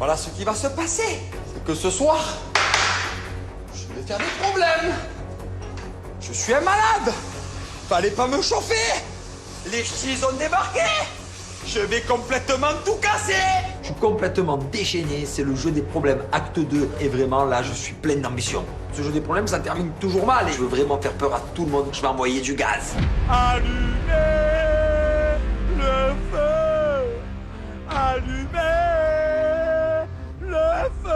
Voilà ce qui va se passer. C'est que ce soir, je vais faire des problèmes. Je suis un malade. Fallait pas me chauffer. Les ch'tis ont débarqué. Je vais complètement tout casser. Je suis complètement déchaîné. C'est le jeu des problèmes acte 2. Et vraiment, là, je suis plein d'ambition. Ce jeu des problèmes, ça termine toujours mal. Et je veux vraiment faire peur à tout le monde. Je vais envoyer du gaz. Allumez le feu. Allumez le feu.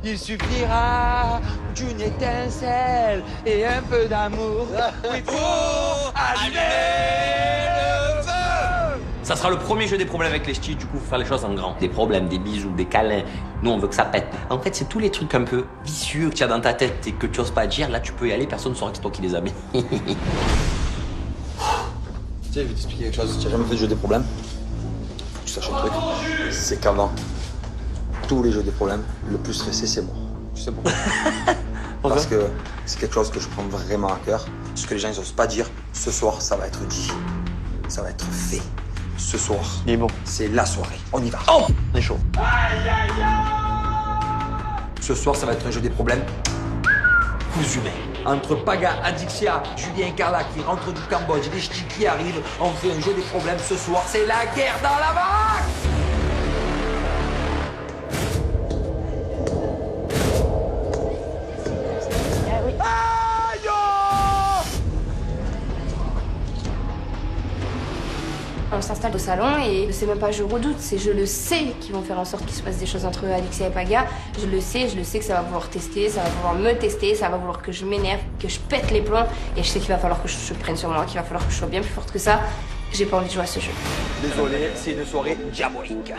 Il suffira d'une étincelle et un peu d'amour. Oui, pour allumer le feu. Ça sera le premier jeu des problèmes avec les ch'tis, du coup, faut faire les choses en grand. Des problèmes, des bisous, des câlins. Nous, on veut que ça pète. En fait, c'est tous les trucs un peu vicieux que tu as dans ta tête et que tu oses pas dire. Là, tu peux y aller, personne ne saura que c'est toi qui les as mis. Tu sais, je vais t'expliquer quelque chose. Tu n'as jamais fait de jeu des problèmes? Faut que tu saches un truc. C'est qu'avant tous les jeux des problèmes, le plus stressé, c'est moi. Tu sais pourquoi? Parce que c'est quelque chose que je prends vraiment à cœur. Ce que les gens n'osent pas dire, ce soir, ça va être dit. Ça va être fait. Ce soir, Il est bon. c'est la soirée. On y va. Oh, on est chaud. Ce soir, ça va être un jeu des problèmes. Coups humains. Entre Paga, Adixia, Julien et Carla qui rentrent du Cambodge, les ch'tis qui arrivent, on fait un jeu des problèmes. Ce soir, c'est la guerre dans la baraque. On s'installe au salon et c'est même pas je redoute, c'est je le sais qu'ils vont faire en sorte qu'il se passe des choses entre Alexia et Paga. Je le sais que ça va vouloir tester, ça va vouloir me tester, ça va vouloir que je m'énerve, que je pète les plombs. Et je sais qu'il va falloir que je prenne sur moi, qu'il va falloir que je sois bien plus forte que ça. J'ai pas envie de jouer à ce jeu. Désolé, c'est une soirée diabolique.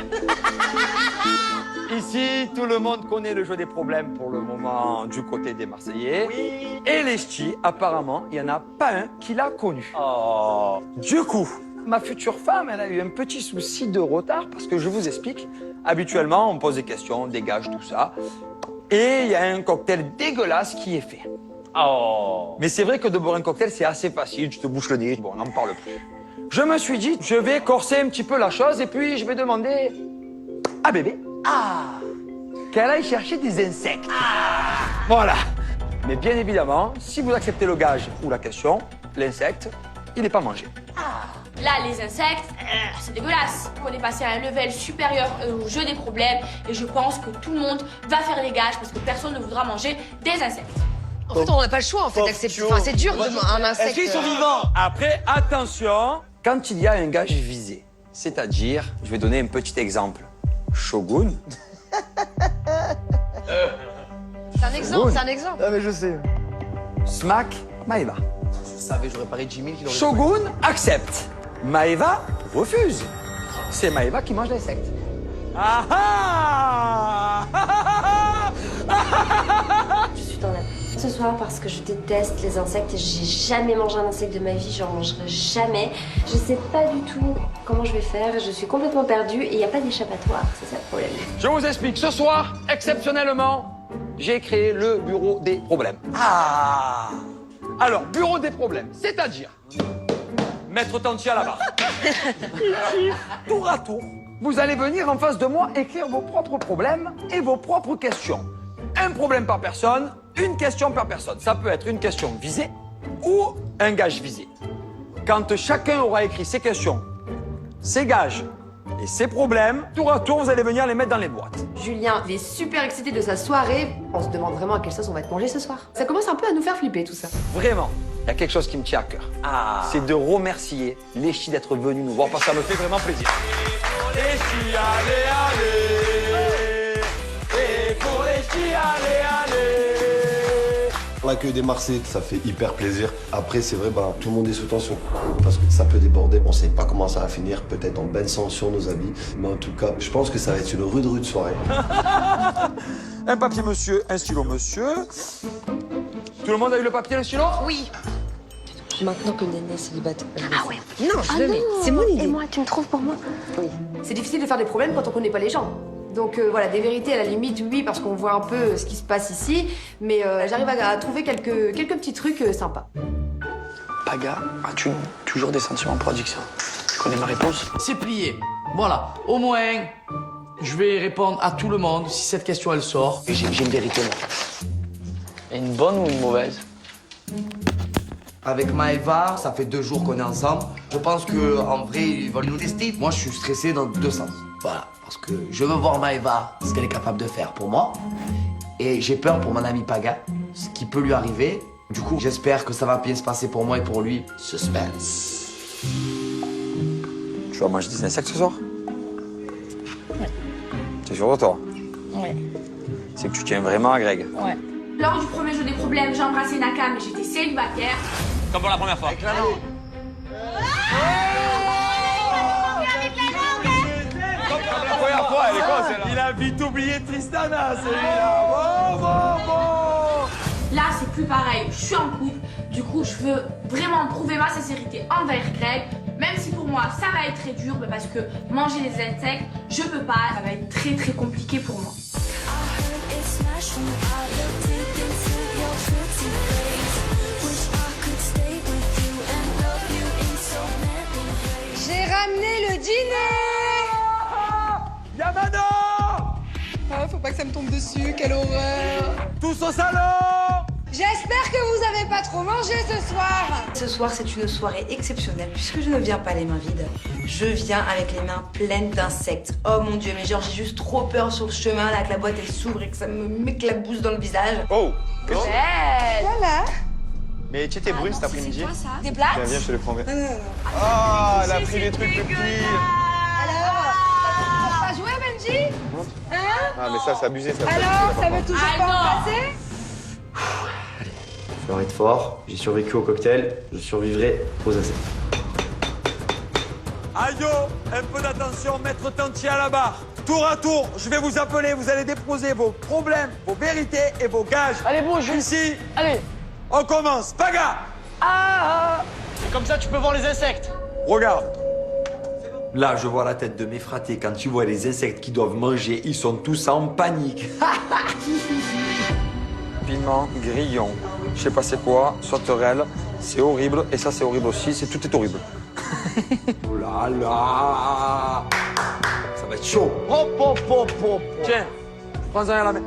Ici, tout le monde connaît le jeu des problèmes pour le moment du côté des Marseillais. Oui. Et les ch'tis, apparemment, il n'y en a pas un qui l'a connu. Oh. Du coup, ma future femme, elle a eu un petit souci de retard parce que je vous explique. Habituellement, on pose des questions, des gages, tout ça. Et il y a un cocktail dégueulasse qui est fait. Oh. Mais c'est vrai que de boire un cocktail, c'est assez facile. Tu te bouches le nez, bon, on n'en parle plus. Je me suis dit, je vais corser un petit peu la chose et puis je vais demander à bébé qu'elle aille chercher des insectes. Voilà. Mais bien évidemment, si vous acceptez le gage ou la question, l'insecte, il n'est pas mangé. Là, les insectes, c'est dégueulasse. On est passé à un level supérieur au jeu des problèmes et je pense que tout le monde va faire les gages parce que personne ne voudra manger des insectes. En fait, on n'a pas le choix, en fait, d'accepter. Enfin, c'est dur de un insecte. Est-ce qu'ils sont vivants? Après, attention, quand il y a un gage visé, c'est-à-dire, je vais donner un petit exemple. Shogun. C'est un exemple, c'est un exemple. Ah mais je sais. Smack, Maeva. Je savais, j'aurais parié 10 000 qu'il aurait... Shogun accepte. Maeva refuse. C'est Maeva qui mange l'insecte. Ah ah. Je suis dans la ce soir parce que je déteste les insectes et j'ai jamais mangé un insecte de ma vie, j'en mangerai jamais. Je sais pas du tout comment je vais faire, je suis complètement perdue et il n'y a pas d'échappatoire, c'est ça le problème. Je vous explique. Ce soir, exceptionnellement, j'ai créé le bureau des problèmes. Ah. Alors, bureau des problèmes, c'est-à-dire Maître Tanti à la barre. Tour à tour, vous allez venir en face de moi écrire vos propres problèmes et vos propres questions. Un problème par personne, une question par personne. Ça peut être une question visée ou un gage visé. Quand chacun aura écrit ses questions, ses gages et ses problèmes, tour à tour, vous allez venir les mettre dans les boîtes. Julien, il est super excité de sa soirée. On se demande vraiment à quelle sauce on va être mangé ce soir. Ça commence un peu à nous faire flipper, tout ça. Vraiment, il y a quelque chose qui me tient à cœur. C'est de remercier les ch'tis d'être venus nous voir parce que ça me fait vraiment plaisir. Les ch'tis, allez, allez. Et pour les ch'tis, allez, allez. L'accueil des Marseillais, ça fait hyper plaisir. Après, c'est vrai, tout le monde est sous tension. Parce que ça peut déborder. On sait pas comment ça va finir. Peut-être en bain de sang sur nos habits. Mais en tout cas, je pense que ça va être une rude soirée. Un papier monsieur, un stylo monsieur. Tout le monde a eu le papier et le stylo? Oui. Maintenant que Néné est célibataire. Ah ouais. Non, je le mets. C'est mon idée. Et moi, tu me trouves pour moi? Oui. C'est difficile de faire des problèmes quand on connaît pas les gens. Donc voilà, des vérités à la limite, oui, parce qu'on voit un peu ce qui se passe ici. Mais j'arrive à trouver quelques petits trucs sympas. Paga, as-tu toujours des sentiments pour Adixia? Tu connais ma réponse? C'est plié. Voilà. Au moins, Je vais répondre à tout le monde si cette question elle sort. Et j'ai une vérité, moi. Et une bonne ou une mauvaise? Avec Maëva, ça fait 2 jours qu'on est ensemble. Je pense qu'en vrai, ils veulent nous tester. Moi, je suis stressé dans 2 sens. Voilà, parce que je veux voir Maëva, ce qu'elle est capable de faire pour moi. Et j'ai peur pour mon ami Paga, ce qui peut lui arriver. Du coup, j'espère que ça va bien se passer pour moi et pour lui. Suspense. Tu vas manger des insectes ce soir? Ouais. T'es sûr de toi? Ouais. C'est que tu tiens vraiment à Greg. Ouais. Lors du premier jeu des problèmes, j'ai embrassé Naka, mais j'étais célibataire. Comme pour la première fois. Comme la première fois, elle est quoi celle-là? Il a vite oublié Tristana, celui-là. Bon. Là, c'est plus pareil. Je suis en couple. Du coup, je veux vraiment prouver ma sincérité envers Greg. Même si pour moi, ça va être très dur, mais parce que manger des insectes, je peux pas. Ça va être très très compliqué pour moi. J'ai ramené le dîner. Yamano! Oh, faut pas que ça me tombe dessus, quelle horreur. Tous au salon! J'espère que vous avez pas trop mangé ce soir. Ce soir, c'est une soirée exceptionnelle puisque je ne viens pas les mains vides. Je viens avec les mains pleines d'insectes. Oh mon Dieu, mais genre j'ai juste trop peur sur le chemin là que la boîte elle s'ouvre et que ça me m'éclabousse dans le visage. Oh! Voilà. Mais tu étais brune cet après-midi? Des blagues. Viens, je te les promets. Ah, elle a pris les trucs plus petits. Alors, t'as pas joué, Benji? Hein? Ah, mais ça, c'est abusé, ça. Alors, ça veut toujours pas en passer? Faut être fort. J'ai survécu au cocktail. Je survivrai aux insectes. Ayo, un peu d'attention, maître Tanti à la barre. Tour à tour, je vais vous appeler, vous allez déposer vos problèmes, vos vérités et vos gages. Allez, bouge. Ici, Allez. on commence. Paga! Et comme ça, tu peux voir les insectes. Regarde. Là, je vois la tête de mes fratés. Quand tu vois les insectes qu'ils doivent manger, ils sont tous en panique. Piment, grillon, je sais pas c'est quoi, sauterelle, c'est horrible. Et ça, c'est horrible aussi, tout est horrible. Oh là là. Ça va être chaud. Hop, hop, hop, hop. Tiens, prends-en à la main.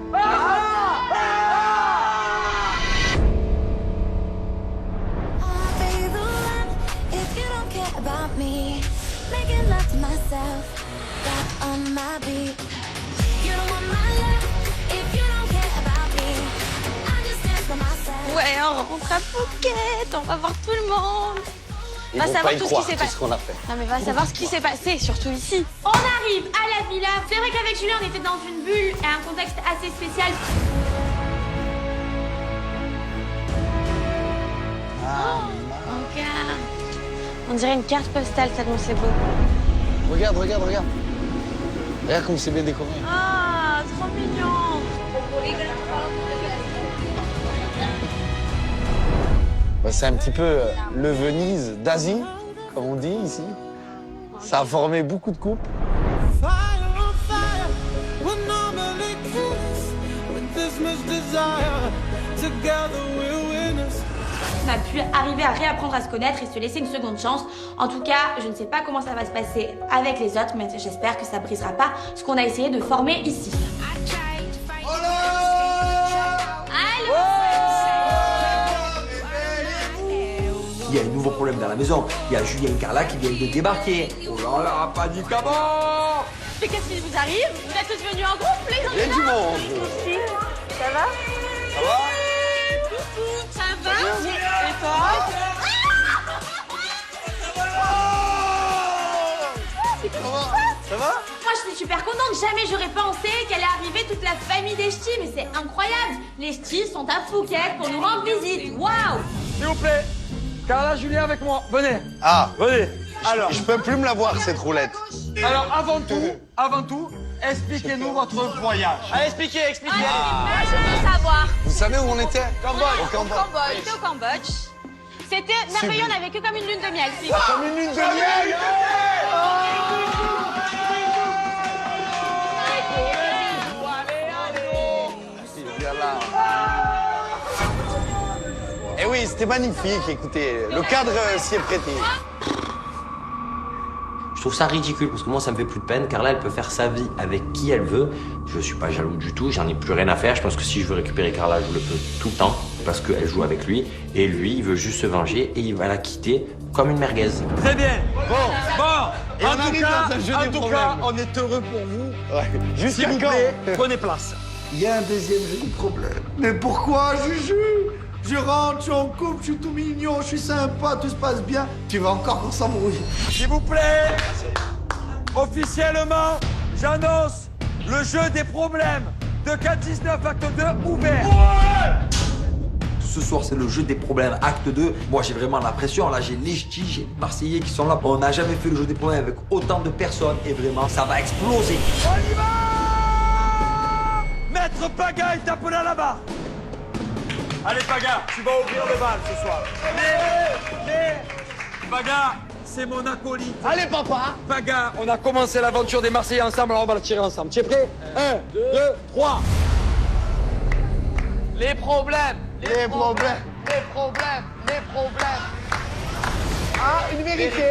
Ouais, on rentre à Phuket, on va voir tout le monde. Ils Va vont savoir pas y tout ce croire, qui s'est tout passé. ce qu'on a fait. Non mais va savoir ce qui s'est passé, surtout ici. On arrive à la villa. C'est vrai qu'avec Julien, on était dans une bulle et un contexte assez spécial. Regarde. On dirait une carte postale tellement c'est beau. Regarde, regarde, regarde. Regarde comme c'est bien décoré. Ah, trop mignon. Bah, c'est un petit peu le Venise d'Asie, comme on dit ici. Ça a formé beaucoup de couples. On a pu arriver à réapprendre à se connaître et se laisser une seconde chance. En tout cas, je ne sais pas comment ça va se passer avec les autres, mais j'espère que ça brisera pas ce qu'on a essayé de former ici. Il y a un nouveau problème dans la maison. Il y a Julien et Carla qui viennent de débarquer. Oh là là, panique à bord! Mais qu'est-ce qui vous arrive? Vous êtes tous venus en groupe, les Il y a du monde. Ça va? Ça va? Ça va? Et toi? Ça va? Moi, je suis super contente. Jamais j'aurais pensé qu'elle allait arriver toute la famille des ch'tis, mais c'est incroyable. Les ch'tis sont à Phuket pour nous rendre visite. Waouh! S'il vous plaît, Carla, Julien avec moi. Venez, Ah, venez. Alors, je peux plus me la voir, cette roulette. Alors, avant tout, expliquez-nous votre voyage. Allez, expliquez, expliquez. Je veux savoir. Vous savez où on était? Cambodge. Au Cambodge. On était au Cambodge. C'était merveilleux, on a vécu comme une lune de miel. Comme une lune de miel. Viens là. Eh oui, c'était magnifique, écoutez, le cadre s'y est prêté. Je trouve ça ridicule parce que moi ça me fait plus de peine. Carla elle peut faire sa vie avec qui elle veut. Je suis pas jaloux du tout, j'en ai plus rien à faire. Je pense que si je veux récupérer Carla, je le peux tout le temps parce qu'elle joue avec lui. Et lui, il veut juste se venger et il va la quitter comme une merguez. Très bien. Bon. Et En on tout arrive cas, dans un jeu des problèmes. on est heureux pour vous. Ouais. S'il Jusqu'à vous quand plaît, prenez place. Il y a un deuxième jeu de problème. Mais pourquoi, Juju? Je rentre, je suis en couple, je suis tout mignon, je suis sympa, tout se passe bien. Tu vas encore qu'on s'embrouille. S'il vous plaît, officiellement, j'annonce le jeu des problèmes de 4-19 acte 2 ouvert. Ce soir, c'est le jeu des problèmes, acte 2. Moi, j'ai vraiment la pression. Là, j'ai les ch'tis, j'ai les Marseillais qui sont là. On n'a jamais fait le jeu des problèmes avec autant de personnes. Et vraiment, ça va exploser. On y va! Maître Paga est appelé à la barre. Allez, Paga, tu vas ouvrir le bal ce soir. Paga, c'est mon acolyte. Allez, papa. Paga, on a commencé l'aventure des Marseillais ensemble, alors on va la tirer ensemble. Tu es prêt? 1, 2, 3. Les problèmes. Les problèmes. Ah, une vérité.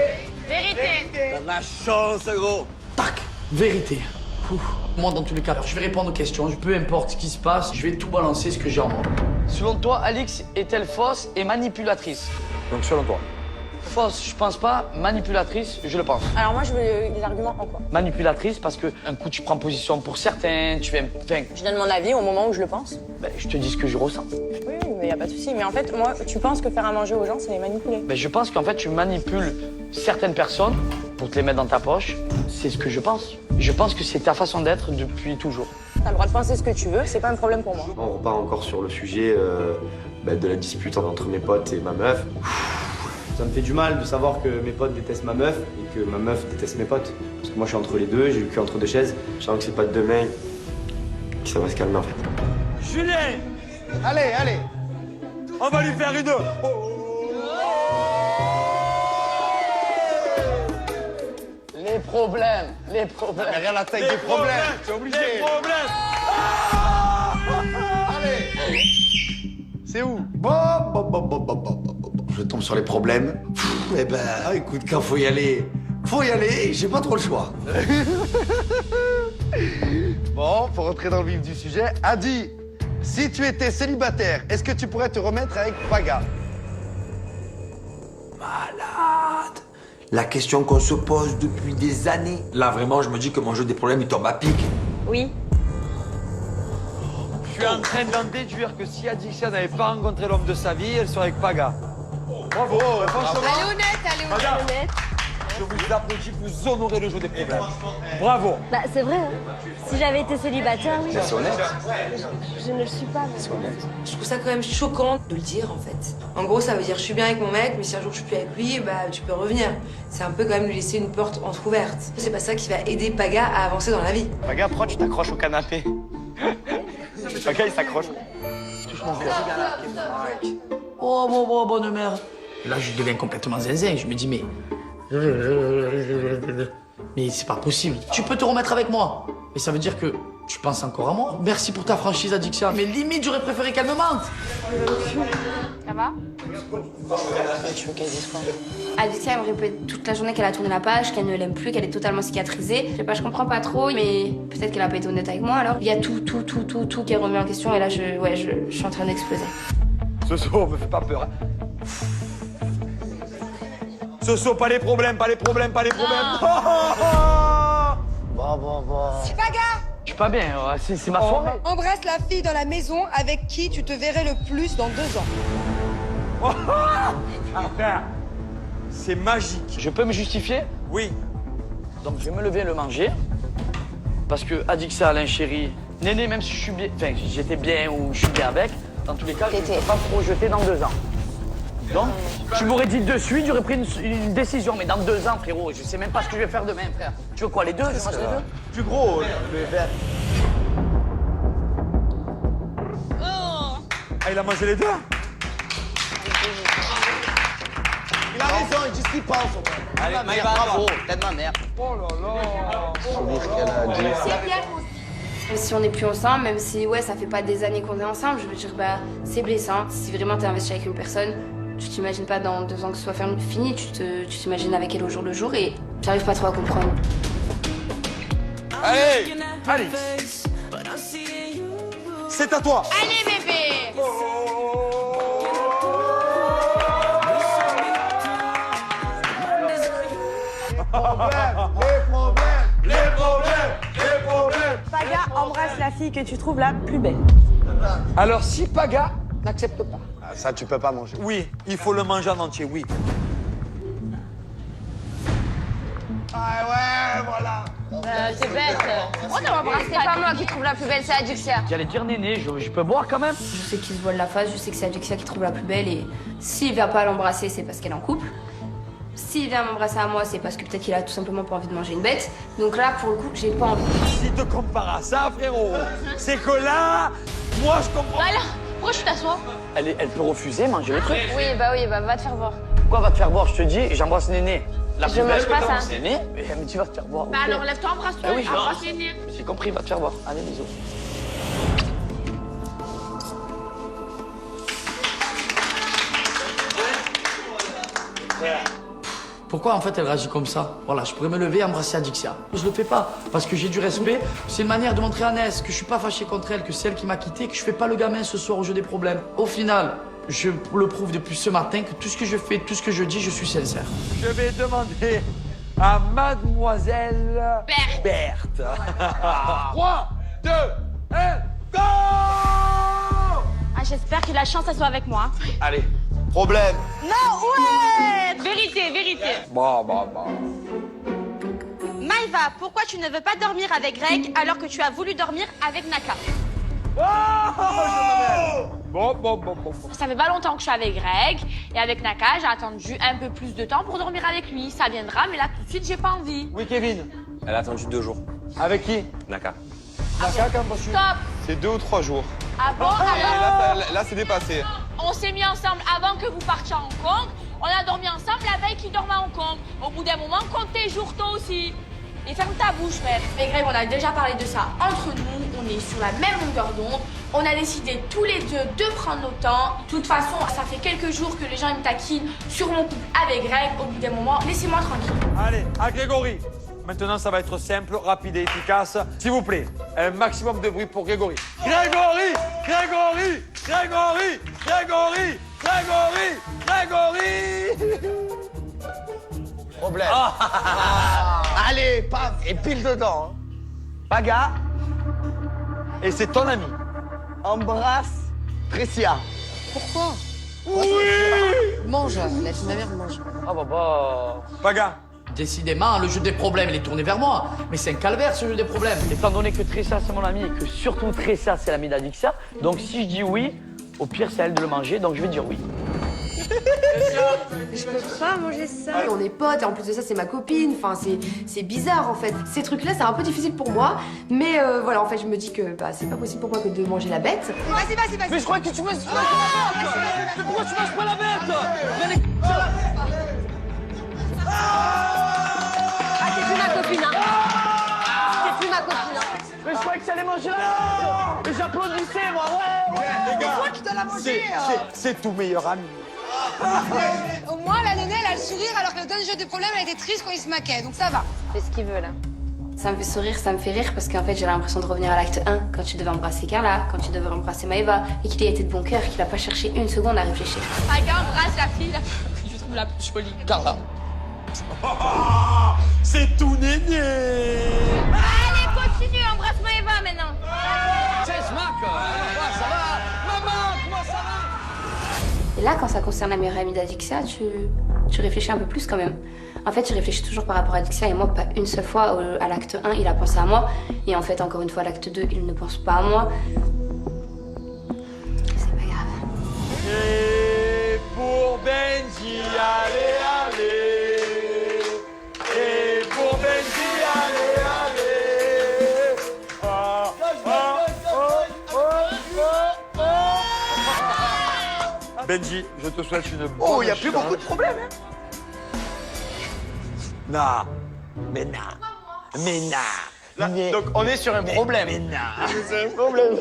Vérité. La chance, gros. Tac, vérité. Ouf. Moi, dans tous les cas, je vais répondre aux questions, peu importe ce qui se passe, je vais tout balancer ce que j'ai en moi. Selon toi, Alix est-elle fausse et manipulatrice? Donc, selon toi? Fausse, je pense pas. Manipulatrice, je le pense. Alors moi, je veux des arguments en quoi? Manipulatrice parce que un coup tu prends position pour certains, tu fais. Enfin, Je donne mon avis au moment où je le pense. je te dis ce que je ressens. Oui, mais y a pas de souci. Mais en fait, moi, tu penses que faire à manger aux gens, c'est les manipuler? Je pense qu'en fait tu manipules certaines personnes pour te les mettre dans ta poche. C'est ce que je pense. Je pense que c'est ta façon d'être depuis toujours. T'as le droit de penser ce que tu veux, c'est pas un problème pour moi. On repart encore sur le sujet de la dispute entre mes potes et ma meuf. Ça me fait du mal de savoir que mes potes détestent ma meuf et que ma meuf déteste mes potes. Parce que moi je suis entre les deux, j'ai le cul entre deux chaises. Je sens que c'est pas demain que ça va se calmer en fait. Julien, Allez. on va lui faire une. Les problèmes. Regarde la taille des problèmes, c'est obligé. Les problèmes. C'est où? Bon. Je tombe sur les problèmes. Eh ben, écoute, quand faut y aller, j'ai pas trop le choix. Bon, pour rentrer dans le vif du sujet, Adi, si tu étais célibataire, est-ce que tu pourrais te remettre avec Paga? Malade. La question qu'on se pose depuis des années. Là, vraiment, je me dis que mon jeu des problèmes, il tombe à pic. Oui. Je suis en train d'en déduire que si Adixia n'avait pas rencontré l'homme de sa vie, elle serait avec Paga. Bravo, franchement. Allez honnête, Paga, je vous applaudis, vous honorez le jeu des problèmes. Bravo. Bah, c'est vrai, hein. Si j'avais été célibataire, oui. C'est honnête. Je ne le suis pas. Mais... Je trouve ça quand même choquant de le dire en fait. En gros, ça veut dire je suis bien avec mon mec, mais si un jour je suis plus avec lui, bah tu peux revenir. C'est un peu quand même lui laisser une porte entrouverte. C'est pas ça qui va aider Paga à avancer dans la vie. Paga, pourquoi tu t'accroches au canapé? Paga, il s'accroche. Oh, bonne mère. Là, je deviens complètement zinzin. Je me dis, mais c'est pas possible. Tu peux te remettre avec moi. Mais ça veut dire que tu penses encore à moi. Merci pour ta franchise, Adixia. Mais limite, j'aurais préféré qu'elle me mente. Ça va? Tu veux qu'elle dise quoi? Adixia, elle me répète toute la journée qu'elle a tourné la page, qu'elle ne l'aime plus, qu'elle est totalement cicatrisée. Je sais pas, je comprends pas trop, mais peut-être qu'elle a pas été honnête avec moi alors. Il y a tout qui est remis en question et là, je suis en train d'exploser. Soso, me fais pas peur. Soso, pas les problèmes. Bon. C'est Paga! Je suis pas bien, c'est ma soirée. Embrasse la fille dans la maison avec qui tu te verrais le plus dans 2 ans. Frère, c'est magique. Je peux me justifier? Oui. Donc je vais me lever et le manger. Parce que Adixia, Alain Chéri, Néné, même si je suis bien, enfin j'étais bien ou je suis bien avec, dans tous les cas, je ne peux pas me projeter dans 2 ans. Donc, tu m'aurais dit de suite, j'aurais pris une décision, mais dans 2 ans, frérot, je sais même pas ce que je vais faire demain, frère. Tu veux quoi, les deux? Je mange les deux? Plus gros, le verre. Ah, il a mangé les deux? Il a raison, il dit ce qu'il pense. Allez, Maïva, bravo, t'es de ma mère. Oh là là. Même si on n'est plus ensemble, même si ça fait pas des années qu'on est ensemble, je veux dire, c'est blessant. Si vraiment t'es investi avec une personne, Tu t'imagines pas dans 2 ans que ce soit fini, tu t'imagines avec elle au jour le jour et j'arrive pas trop à comprendre. Allez, Alix. C'est à toi. Allez, bébé. Paga, embrasse la fille que tu trouves la plus belle. Alors, si Paga n'accepte pas. Ah, ça, tu peux pas manger. Oui, il faut le manger en entier, oui. Ah ouais, voilà. C'est bête. C'est pas moi qui trouve la plus belle, c'est Adixia. J'allais dire Néné, je peux boire quand même. Je sais qu'il se voile la face, je sais que c'est Adixia qui trouve la plus belle et s'il vient pas l'embrasser, c'est parce qu'elle est en couple. S'il vient m'embrasser à moi, c'est parce que peut-être qu'il a tout simplement pas envie de manger une bête. Donc là, pour le coup, j'ai pas envie. Si te compares à ça, frérot, c'est que là, moi je comprends. Voilà. Pourquoi tu t'assois? Elle peut refuser, manger le truc. Oui, bah va te faire voir. Pourquoi va te faire boire? Je te dis, j'embrasse Néné. La Je plus belle mange pas que ça. t'as, Néné, mais tu vas te faire boire. Bah ok. alors lève-toi, embrasse-toi. Ah oui, je embrasse vais. Néné. J'ai compris, va te faire boire. Allez, bisous. Pourquoi en fait elle réagit comme ça? Voilà, je pourrais me lever et embrasser Adixia. Je le fais pas parce que j'ai du respect. C'est une manière de montrer à Ness que je suis pas fâché contre elle, que c'est elle qui m'a quitté, que je fais pas le gamin ce soir au jeu des problèmes. Au final, je le prouve depuis ce matin que tout ce que je fais, tout ce que je dis, je suis sincère. Je vais demander à mademoiselle Berthe. 3, 2, 1, go! Ah, j'espère que la chance, elle soit avec moi. Allez, problème. Non, ouais. Vérité. Bon. Maïva, pourquoi tu ne veux pas dormir avec Greg alors que tu as voulu dormir avec Naka? Bon. Ça fait pas longtemps que je suis avec Greg et avec Naka, j'ai attendu un peu plus de temps pour dormir avec lui. Ça viendra, mais là tout de suite, j'ai pas envie. Oui, Kevin. Elle a attendu 2 jours. Avec qui? Naka. Naka, quand vas-tu? Stop. C'est 2 ou 3 jours. Ah bon? Alors, Là, c'est dépassé. on s'est mis ensemble avant que vous partiez à Hong Kong. On a dormi ensemble la veille qu'il dormait à Hong Kong. Au bout d'un moment, compte tes jours toi aussi. Et ferme ta bouche, mère. Mais Greg, on a déjà parlé de ça entre nous. On est sur la même longueur d'onde. On a décidé tous les deux de prendre nos temps. De toute façon, ça fait quelques jours que les gens ils me taquinent sur mon couple avec Greg. Au bout d'un moment, laissez-moi tranquille. Allez, à Grégory. Maintenant, ça va être simple, rapide et efficace. S'il vous plaît, un maximum de bruit pour Grégory. Grégory! Problème. Allez, paf, et pile dedans. Hein. Paga. Et c'est ton ami. Embrasse Tricia. Pourquoi? Oui! Mange, la fille de ma mère mange. Ah bah. Paga. Décidément, le jeu des problèmes, il est tourné vers moi. Mais c'est un calvaire ce jeu des problèmes. Étant donné que Tressa c'est mon ami et que surtout Tressa c'est l'ami d'Adixia, donc si je dis oui, au pire c'est à elle de le manger, donc je vais dire oui. Je peux pas manger ça. On est potes et en plus de ça, c'est ma copine. Enfin, c'est bizarre en fait. Ces trucs-là, c'est un peu difficile pour moi. Mais voilà, en fait, je me dis que c'est pas possible pour moi que de manger la bête. Vas-y. Mais je crois que tu me... Mais pourquoi tu manges pas la bête? Ah, c'est plus ma copine, hein. C'est plus ma copine, hein. Mais je croyais que tu allais manger la bête. Mais j'applaudissais, moi, ouais. Les gars, Pourquoi tu dois la manger? c'est tout meilleur ami. Au moins, la nénée, elle a le sourire, alors que le dernier jeu des problèmes, elle était triste quand il se maquait, donc ça va. Fais ce qu'il veut là. Ça me fait sourire, ça me fait rire parce qu'en fait j'ai l'impression de revenir à l'acte 1 quand tu devais embrasser Carla, quand tu devais embrasser Maëva et qu'il a été de bon cœur, qu'il a pas cherché une seconde à réfléchir. Paga, embrasse la fille, je trouve la plus jolie. Carla. C'est tout néné. Allez, continue, embrasse Maëva maintenant. Et là, quand ça concerne la meilleure amie d'Adixia, tu réfléchis un peu plus quand même. En fait, tu réfléchis toujours par rapport à Adixia et moi, pas une seule fois. À l'acte 1, il a pensé à moi. Et en fait, encore une fois, à l'acte 2, il ne pense pas à moi. C'est pas grave. Et pour Benji, allez. Et pour Benji, allez. Benji, je te souhaite une bonne chance. Oh, il n'y a plus beaucoup de problèmes. Hein. Non. Mais Là, donc, on est sur un problème. C'est un problème.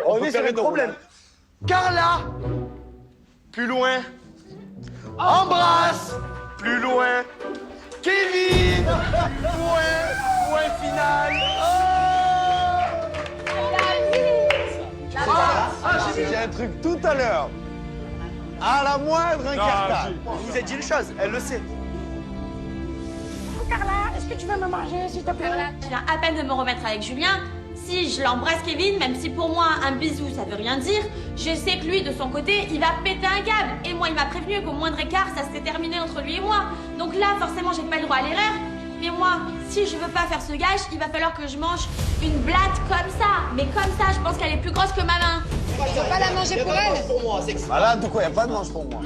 On est sur un problème. Carla, plus loin, Embrasse. Plus loin. Kevin. Point final. J'ai dit un truc tout à l'heure. À la moindre incartade. Je vous ai dit une chose, elle le sait. Carla, est-ce que tu veux me manger, s'il te plaît? Je viens à peine de me remettre avec Julien. Si je l'embrasse Kevin, même si pour moi un bisou ça veut rien dire, je sais que lui de son côté il va péter un câble. Et moi il m'a prévenu qu'au moindre écart ça s'était terminé entre lui et moi. Donc là forcément j'ai pas le droit à l'erreur. Mais moi, si je veux pas faire ce gage, il va falloir que je mange une blatte comme ça. Mais comme ça, je pense qu'elle est plus grosse que ma main. Tu veux pas la manger pour elle? Malade ou quoi? Y a pas de manche pour moi.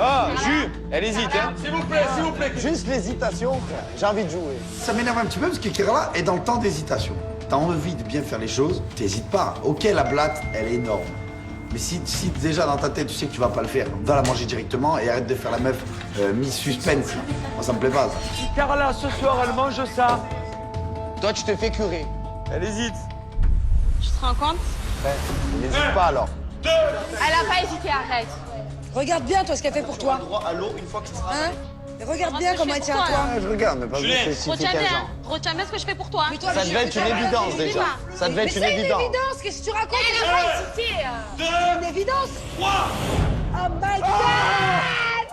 Ah, Jus, elle hésite, hein. S'il vous plaît. Juste l'hésitation, frère. J'ai envie de jouer. Ça m'énerve un petit peu parce que Kerala est dans le temps d'hésitation. T'as envie de bien faire les choses, t'hésites pas. Ok, la blatte, elle est énorme. Mais si déjà dans ta tête tu sais que tu vas pas le faire, va la manger directement et arrête de faire la meuf mi-suspense. Moi ça me plaît pas ça. Carla, ce soir, elle mange ça. Toi, tu te fais curer. Elle hésite. Tu te rends compte? N'hésite pas alors. Elle a pas hésité, arrête. Regarde bien, toi, ce qu'elle fait pour toi. Droit à l'eau une fois qu'il sera. Hein? Regarde bien comment elle tient à toi. Ah, je regarde, mais pas plus spécifique qu'un genre. Retiens bien ce que je fais pour toi. Ça devait être une évidence déjà. Ça devait être une évidence. Qu'est-ce que tu racontes? Elle a pas hésité. C'est une évidence. Oh my God!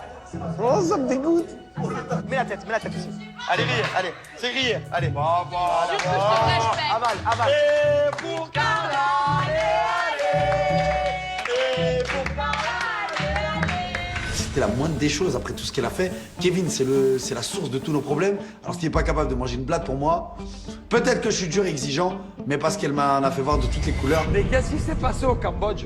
Oh, ça me dégoûte. Mets la tête ici. Allez, rire, allez. C'est rire, allez. Jure que je te respecte. Avale. Et pour Carla, allez. Et pour Carla, C'était la moindre des choses après tout ce qu'elle a fait. Kevin, c'est la source de tous nos problèmes. Alors s'il n'est pas capable de manger une blatte pour moi, peut-être que je suis dur et exigeant, mais parce qu'elle m'en a fait voir de toutes les couleurs. Mais qu'est-ce qui s'est passé au Cambodge?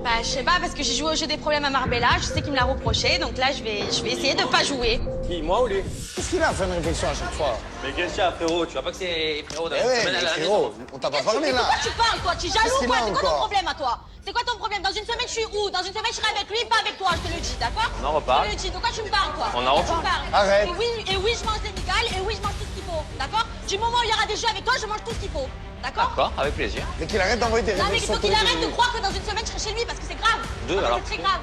Bah, je sais pas, parce que j'ai joué au jeu des problèmes à Marbella, je sais qu'il me l'a reproché, donc là, je vais essayer de pas jouer. Qui, moi ou lui? Qu'est-ce qu'il a fait une réflexion à chaque fois? Mais qu'est-ce qu'il y a, frérot? Tu vois pas que c'est frérot dans Eh ouais, mais frérot, on t'a pas parlé là. Pourquoi tu parles, toi? Tu es jaloux ou quoi? C'est quoi ton encore problème à toi? C'est quoi ton problème? Dans une semaine, je suis où? Dans une semaine, je serai avec lui, pas avec toi, je te le dis, d'accord? On en reparle. Je te le dis, de quoi tu me parles, toi? On en reparle. Arrête. Et oui, je mange des migales, et oui, je mange tout ce qu'il faut, d'accord? Du moment où il y aura des jeux avec toi, je mange tout ce qu'il faut, d'accord? D'accord, avec plaisir. Mais qu'il arrête d'envoyer des Non, mais il réflexions. faut qu'il arrête de croire que dans une semaine, je serai chez lui, parce que c'est grave. Alors. C'est très grave.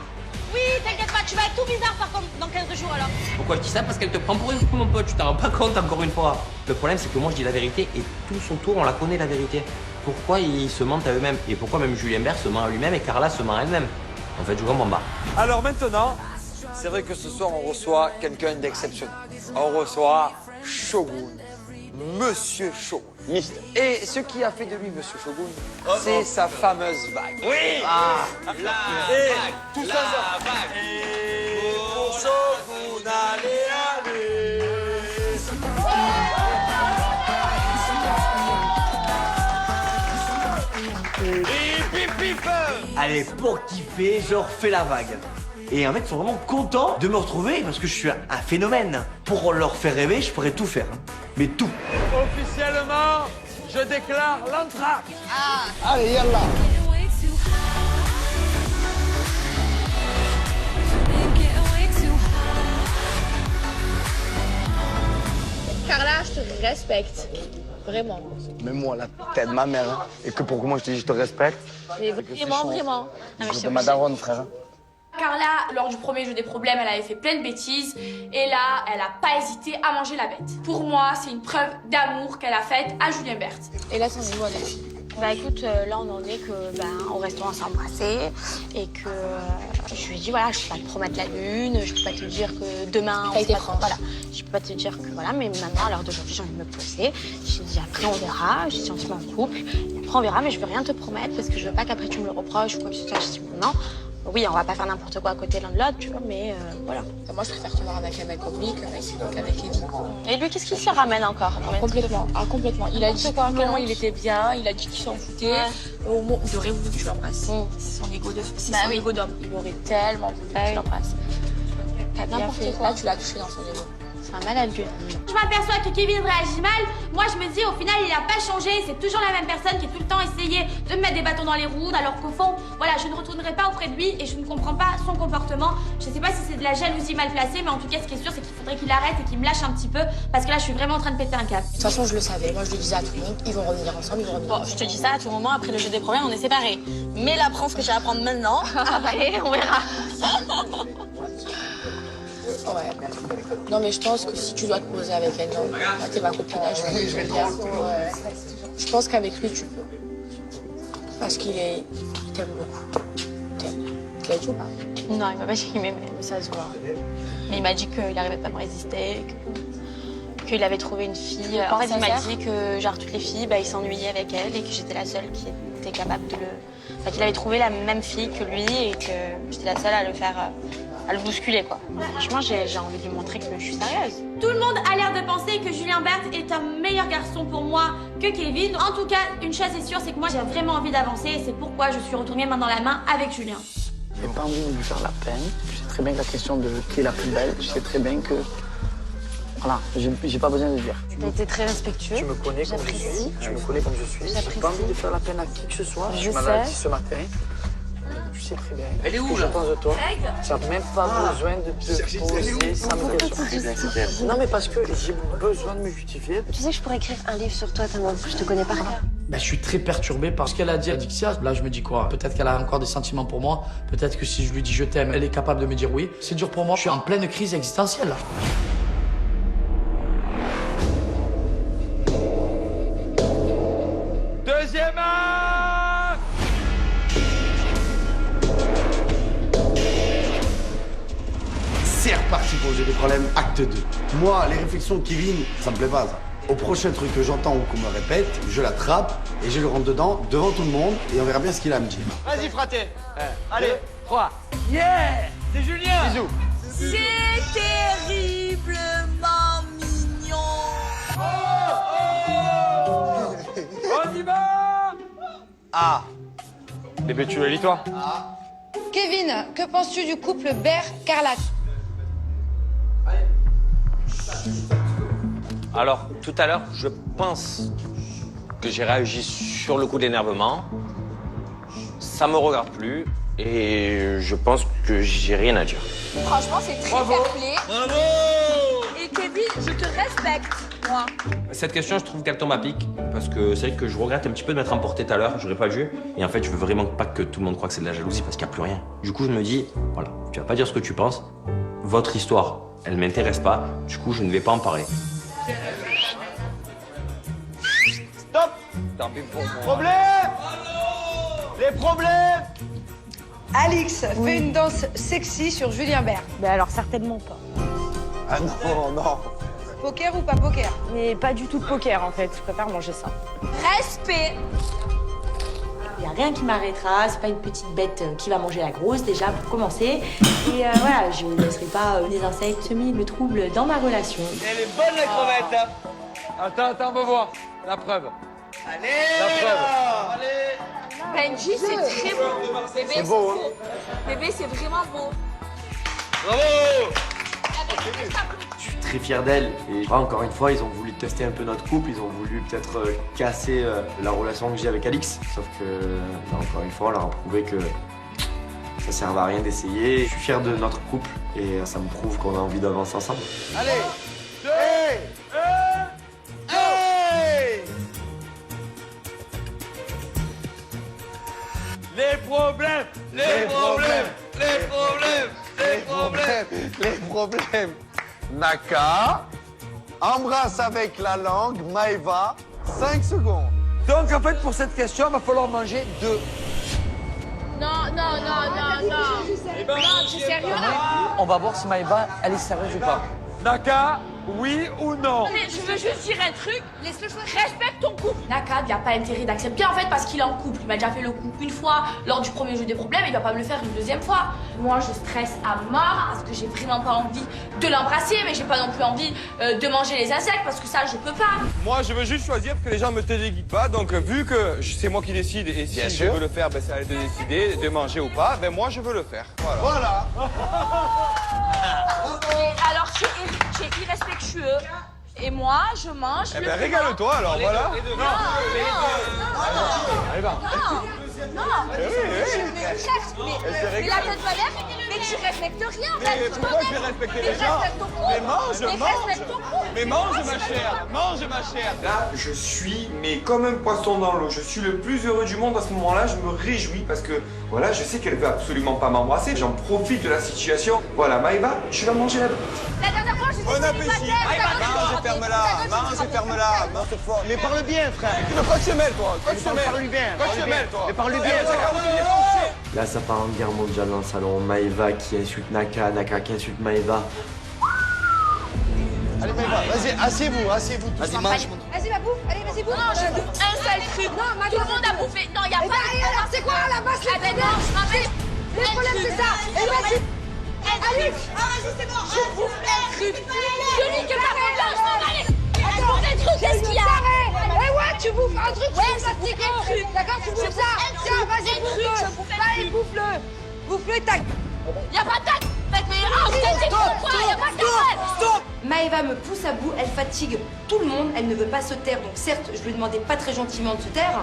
Oui, t'inquiète pas, tu vas être tout bizarre par contre dans 15 jours alors. Pourquoi je dis ça? Parce qu'elle te prend pour une fou, mon pote. Tu t'en rends pas compte encore une fois. Le problème, c'est que moi, je dis la vérité et tous autour, on la connaît, la vérité. Pourquoi ils se mentent à eux-mêmes? Et pourquoi même Julien Bert se ment à lui-même et Carla se ment à elle-même? En fait, je comprends pas. Alors maintenant, c'est vrai que ce soir, on reçoit quelqu'un d'exceptionnel. On reçoit Shogun. Monsieur Shogun. Mister. Et ce qui a fait de lui Monsieur Shogun, c'est sa fameuse vague. Oui. Et tous ensemble. Et pour Shogun, allez. Allez, pour kiffer, je refais la vague. Et en fait, ils sont vraiment contents de me retrouver parce que je suis un phénomène. Pour leur faire rêver, je pourrais tout faire. Hein. Mais tout. Officiellement, je déclare l'entracte. Allez, yallah. Carla, je te respecte. Vraiment. Même moi, la tête de ma mère. Hein. Et que pour que moi je te dis je te respecte. Mais vraiment, vraiment. Non, mais je C'est sais ma pas. daronne, frère. Carla, lors du premier jeu des problèmes, elle avait fait plein de bêtises. Et là, elle a pas hésité à manger la bête. Pour moi, c'est une preuve d'amour qu'elle a faite à Julien Bert. Et là, t'en es où avec? Bah écoute, là on en est que au restaurant s'embrasser et que je lui ai dit voilà, je peux pas te promettre la lune, je peux pas te dire que demain T'as été franche. voilà, je peux pas te dire que voilà, mais maintenant à l'heure d'aujourd'hui j'ai envie de me poser. J'ai dit après on verra, j'ai dit on se met en couple, et après on verra, mais je veux rien te promettre parce que je veux pas qu'après tu me le reproches ou quoi que ce soit. J'ai dit non. Oui, on va pas faire n'importe quoi à côté l'un de l'autre, tu vois, mais voilà. Moi, je préfère te voir avec un mec comme lui qu'avec Kevin. Et lui, qu'est-ce qu'il se ramène encore Complètement, complètement. Il a dit quoi, comment il était bien, il a dit qu'il s'en foutait. Au moment il aurait voulu que tu l'embrasses. C'est son ego ego d'homme. Il aurait tellement voulu que tu l'embrasses. T'as bien fait. Là, tu l'as touché dans son ego. C'est un malade, lui. Je m'aperçois que Kevin réagit mal. Moi, je me dis, au final, il a pas changé. C'est toujours la même personne qui a tout le temps essayé de me mettre des bâtons dans les roues, alors qu'au fond, voilà, je ne retournerai pas auprès de lui et je ne comprends pas son comportement. Je sais pas si c'est de la jalousie mal placée, mais en tout cas, ce qui est sûr, c'est qu'il faudrait qu'il arrête et qu'il me lâche un petit peu, parce que là, je suis vraiment en train de péter un câble. De toute façon, je le savais. Moi, je le disais à tout le monde. Ils vont revenir ensemble, ils vont revenir. Bon, je te dis ça à tout moment, après le jeu des problèmes, on est séparés. Mais là, prends ce que j'ai à apprendre maintenant. Après, on verra. Ouais. Non, mais je pense que si tu dois te poser avec elle, non. Moi, t'es ma copine, je vais le dire. Ouais. Je pense qu'avec lui, tu peux. Parce qu'il t'aime beaucoup. Tu l'as dit ou pas? Non, il m'a pas dit qu'il m'aimait, mais ça se voit. Mais il m'a dit qu'il n'arrivait pas à me résister, qu'il avait trouvé une fille. En fait, il m'a dit que genre toutes les filles, il s'ennuyait avec elle et que j'étais la seule qui était capable de le... Enfin, qu'il avait trouvé la même fille que lui et que j'étais la seule à le faire... à le bousculer, quoi. Franchement, j'ai envie de lui montrer que je suis sérieuse. Tout le monde a l'air de penser que Julien Berthe est un meilleur garçon pour moi que Kevin. En tout cas, une chose est sûre, c'est que moi, j'ai vraiment envie d'avancer et c'est pourquoi je suis retournée main dans la main avec Julien. J'ai pas envie de lui faire la peine. Je sais très bien que la question de qui est la plus belle, je sais très bien que... Voilà, j'ai pas besoin de dire. Tu as été très respectueux. Tu me connais comme je suis, tu me connais comme je suis. J'ai pas envie de faire la peine à qui que ce soit. Je m'en ai dit ce matin. Tu sais très bien. Elle est où, là? Je pense de toi. Tu n'as même pas besoin de te poser 100 000 questions. Non, mais parce que j'ai besoin de me justifier. Tu sais que je pourrais écrire un livre sur toi tellement que je te connais par cœur. Je suis très perturbé par ce qu'elle a dit à Dixia. Là, je me dis quoi? Peut-être qu'elle a encore des sentiments pour moi. Peut-être que si je lui dis je t'aime, elle est capable de me dire oui. C'est dur pour moi. Je suis en pleine crise existentielle, là. Deuxième acte. C'est reparti pour J'ai des problèmes, acte 2. Moi, les réflexions de Kevin, ça me plaît pas, ça. Au prochain truc que j'entends ou qu'on me répète, je l'attrape et je le rentre dedans, devant tout le monde, et on verra bien ce qu'il a à me dire. Vas-y, fraté. Allez, 3. Yeah. c'est Julien. Bisous. C'est terriblement mignon. On y va. Ah. Bébé, tu le lis, toi? Kevin, que penses-tu du couple Bert-Carla? Alors, tout à l'heure, je pense que j'ai réagi sur le coup d'énervement. Ça me regarde plus et je pense que j'ai rien à dire. Franchement, c'est très fair play. Bravo. Et Kevin, je te respecte, moi. Cette question, je trouve qu'elle tombe à pic parce que c'est vrai que je regrette un petit peu de m'être emporté tout à l'heure. J'aurais pas dû. Et en fait, je veux vraiment pas que tout le monde croie que c'est de la jalousie parce qu'il n'y a plus rien. Du coup, je me dis, voilà, tu vas pas dire ce que tu penses. Votre histoire, elle m'intéresse pas. Du coup, je ne vais pas en parler. Stop. Tant pis pour moi. Problème. Les problèmes. Alix, fais une danse sexy sur Julien Bert. Mais alors, certainement pas. Ah non, non. Poker ou pas poker? Mais pas du tout de poker, en fait. Je préfère manger ça. Respect. Il n'y a rien qui m'arrêtera, c'est pas une petite bête qui va manger la grosse déjà pour commencer. Et voilà, je ne laisserai pas les insectes semer le trouble dans ma relation. Elle est bonne la crevette. Attends, on va voir. La preuve. Allez. La preuve. Allez. Benji, c'est très beau. Bébé, c'est beau, beau. Bébé, c'est vraiment beau. Bravo. Je suis très fier d'elle. Et encore une fois, ils ont voulu tester un peu notre couple. Ils ont voulu peut-être casser la relation que j'ai avec Alix. Sauf que, encore une fois, on leur a prouvé que ça sert à rien d'essayer. Je suis fier de notre couple et ça me prouve qu'on a envie d'avancer ensemble. Allez. 2, 1, hey. Les problèmes. Les problèmes. Les problèmes. Les problèmes. Les problèmes. Naka, embrasse avec la langue, Maëva, 5 secondes. Donc, en fait, pour cette question, il va falloir manger 2. Non. Non, tu es sérieux là? On va voir si Maëva, elle est sérieuse ou pas. Naka, oui ou non? Je veux juste dire un truc. Respecte ton couple. Naka, il n'y a pas intérêt d'accepter en fait parce qu'il est en couple. Il m'a déjà fait le coup une fois lors du premier jeu des problèmes. Il va pas me le faire une deuxième fois. Moi, je stresse à mort parce que j'ai vraiment pas envie de l'embrasser, mais j'ai pas non plus envie de manger les insectes parce que ça, je peux pas. Moi, je veux juste choisir que les gens me téléguident pas. Donc, vu que c'est moi qui décide et si je veux le faire, c'est à eux de décider de manger ou pas. Moi, je veux le faire. Voilà. Alors, tu es irrespectueux. Et moi, je mange. Eh ben, régale-toi alors, voilà. Non. Allez, va. Non, mais la tête valère, mais tu respectes rien en fait. Mais pourquoi je vais respecter les gens? Mais mange ma chère, mange ma chère. Là, je suis mais comme un poisson dans l'eau. Je suis le plus heureux du monde à ce moment-là. Je me réjouis parce que voilà, je sais qu'elle veut absolument pas m'embrasser. J'en profite de la situation. Voilà, Maëva, tu vas manger la. La dernière fois, je suis Bon appétit. Mange et ferme-la, mange et ferme-la. Mais parle bien, frère. De quoi tu te mêles, toi? Quoi tu te mêles? Parle-lui bien. Quoi tu te mêles, toi? Mais parle-lui bien. Là, ça part en guerre mondiale dans le salon. Maëva qui insulte Naka, Naka qui insulte Maëva. Allez, Maëva, vas-y, asseyez-vous tous. Vas-y, mange. Vas-y, ma bouffe, allez, vas-y, bouffe. Non, je bouffe un seul truc. Non, tout le monde a bouffé. Non, il n'y a pas de. Alors, c'est quoi la masse Ah ben non, je m'amène. Le problème, c'est ça. Et vas-y. Allez, vas-y, c'est bon. Je bouffe un truc. Celui que t'as pas blanc, je m'en vais. Elle bouffe un truc, qu'est-ce qu'il y a? Eh ouais, tu bouffes un truc, c'est plastique, un truc. D'accord, tu bouffes ça. Tiens, vas-y, bouffe-le. Allez, bouffe-le. Bouffe-le, tac. Y'a pas de tac. Mais c'est quoi? Y'a pas de tac. Stop. Maëva me pousse à bout, elle fatigue tout le monde, elle ne veut pas se taire. Donc certes, je lui demandais pas très gentiment de se taire,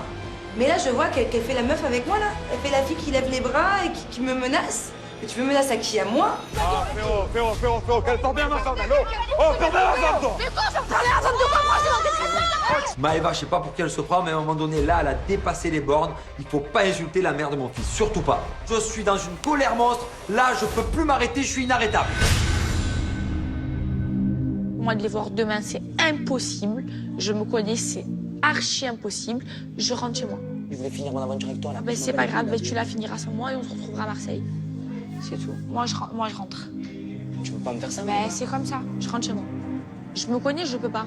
mais là je vois qu'elle fait la meuf avec moi là. Elle fait la fille qui lève les bras et qui me menace. Mais tu me menaces à qui? À moi? Ah, frérot, qu'elle porte bien ensemble, allô? Oh, porte bien ensemble, Mais quoi, faire parler ensemble de quoi? Moi, c'est mon Maëva, je sais pas pour qui elle se prend, mais à un moment donné, là, elle a dépassé les bornes. Il faut pas insulter la mère de mon fils, surtout pas. Je suis dans une colère monstre. Là, je peux plus m'arrêter, je suis inarrêtable. Moi, de les voir demain, c'est impossible. Je me connais, c'est archi impossible. Je rentre chez moi. Je voulais finir mon aventure avec toi là. Ben, c'est pas grave, ben, tu la finiras sans moi et on se retrouvera à Marseille. C'est tout. Moi, je rentre. Tu veux pas me faire ça? Ben, c'est comme ça. Je rentre chez moi. Je me connais, je peux pas.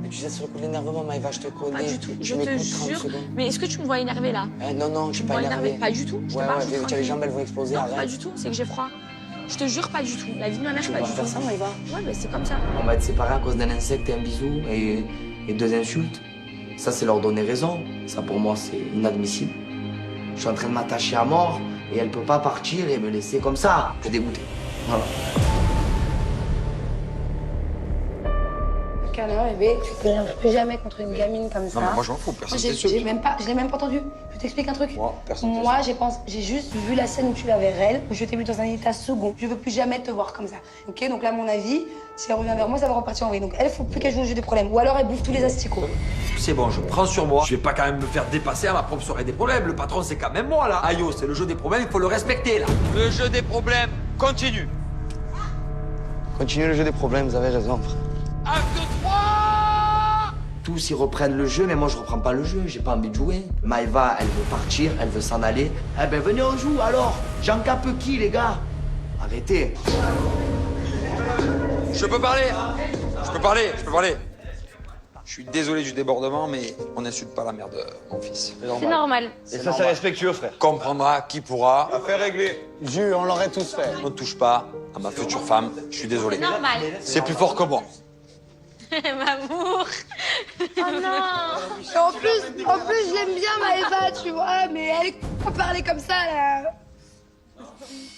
Mais tu sais, sur le coup de l'énervement, Maëva, je te connais. Pas du tout. Tu Je te m'écoutes 30 jure. secondes. Mais est-ce que tu me vois énervée là? Non, je suis Tu me pas vois énervé. énervée? Pas du tout. Je te parle, je suis Tu as les tranquille. jambes, elles vont exploser, Non, arrête. pas du tout. C'est que j'ai froid. Je te jure, pas du tout. La vie de ma mère, Tu pas vas du faire tout. ça, Maëva? Ouais, mais c'est comme ça. On va être séparés à cause d'un insecte et un bisou et 2 insultes. Ça, c'est leur donner raison. Ça, pour moi, c'est inadmissible. Je suis en train de m'attacher à mort et elle peut pas partir et me laisser comme ça. Je suis dégoûté. Voilà. Câlin, bébé, tu peux rien plus jamais contre une gamine comme ça. Non, mais moi, je m'en fous, personne Je t'insulte. l'ai même pas entendu. Je t'explique un truc. Moi, personne Moi, j'ai juste vu la scène où tu l'avais elle, où je t'ai vu dans un état second. Je veux plus jamais te voir comme ça. Ok, donc là, à mon avis, si elle revient vers moi, ça va repartir en vrille. Donc elle, faut plus qu'elle joue au jeu des problèmes. Ou alors elle bouffe tous les asticots. C'est bon, je prends sur moi. Je vais pas quand même me faire dépasser à ma propre soirée des problèmes. Le patron, c'est quand même moi, là. Aïe, c'est le jeu des problèmes, il faut le respecter, là. Le jeu des problèmes continue. Continue le jeu des problèmes, vous avez raison, frère. Acte 3. Tous, ils reprennent le jeu, mais moi, je reprends pas le jeu. J'ai pas envie de jouer. Maëva, elle veut partir, elle veut s'en aller. Eh ben, venez, on joue, alors. J'en capte qui, les gars? Arrêtez. Je peux parler. Je peux parler. Je suis désolé du débordement, mais on n'insulte pas la mère de mon fils. C'est normal. Et ça, c'est respectueux, frère. Comprendra qui pourra. Affaire réglée. Jus, on l'aurait tous fait. On ne touche pas à ma future femme. Je suis désolé. C'est normal. C'est plus fort que moi. Mamour. Oh non. En plus, je l'aime bien, Maëva, tu vois, mais elle est parler comme ça, là.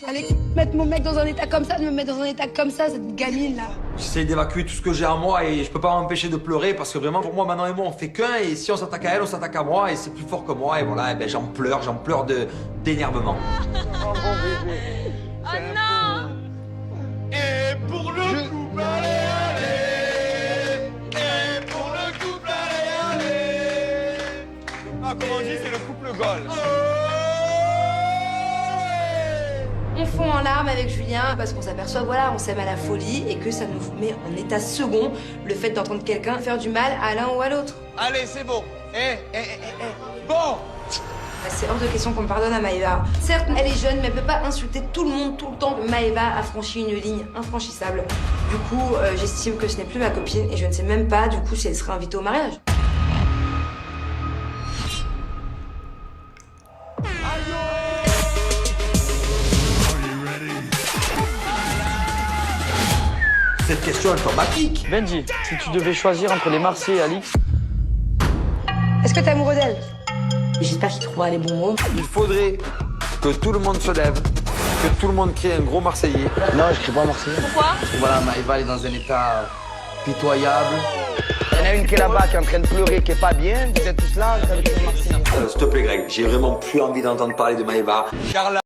Elle est mettre mon mec dans un état comme ça, de me mettre dans un état comme ça, cette gamine, là. J'essaye d'évacuer tout ce que j'ai en moi et je peux pas m'empêcher de pleurer parce que vraiment, pour moi, Manon et moi, on fait qu'un et si on s'attaque à elle, on s'attaque à moi et c'est plus fort que moi et voilà, et ben j'en pleure d'énervement. Oh non. Et pour le couple, allez. Et pour le couple, allez. Ah, comme on dit, c'est le couple goal. On fond en larmes avec Julien parce qu'on s'aperçoit, voilà, on s'aime à la folie et que ça nous met en état second le fait d'entendre quelqu'un faire du mal à l'un ou à l'autre. Allez, c'est bon. Bon. C'est hors de question qu'on me pardonne à Maëva. Certes, elle est jeune, mais elle peut pas insulter tout le monde tout le temps. Maëva a franchi une ligne infranchissable. Du coup, j'estime que ce n'est plus ma copine et je ne sais même pas, du coup, si elle serait invitée au mariage. Cette question, elle tombe à pic. Benji, si tu devais choisir entre les Marseillais et Alix, Est-ce que t'es amoureux d'elle? J'espère qu'il trouvera les bons mots. Il faudrait que tout le monde se lève, que tout le monde crie un gros Marseillais. Non, je crie pas Marseillais. Pourquoi? Voilà, Maëva, elle est dans un état pitoyable. Il y en a une qui est là-bas, qui est en train de pleurer, qui est pas bien. Vous êtes tous là avec les Marseillais. S'il te plaît, Greg, j'ai vraiment plus envie d'entendre parler de Maëva. Carla.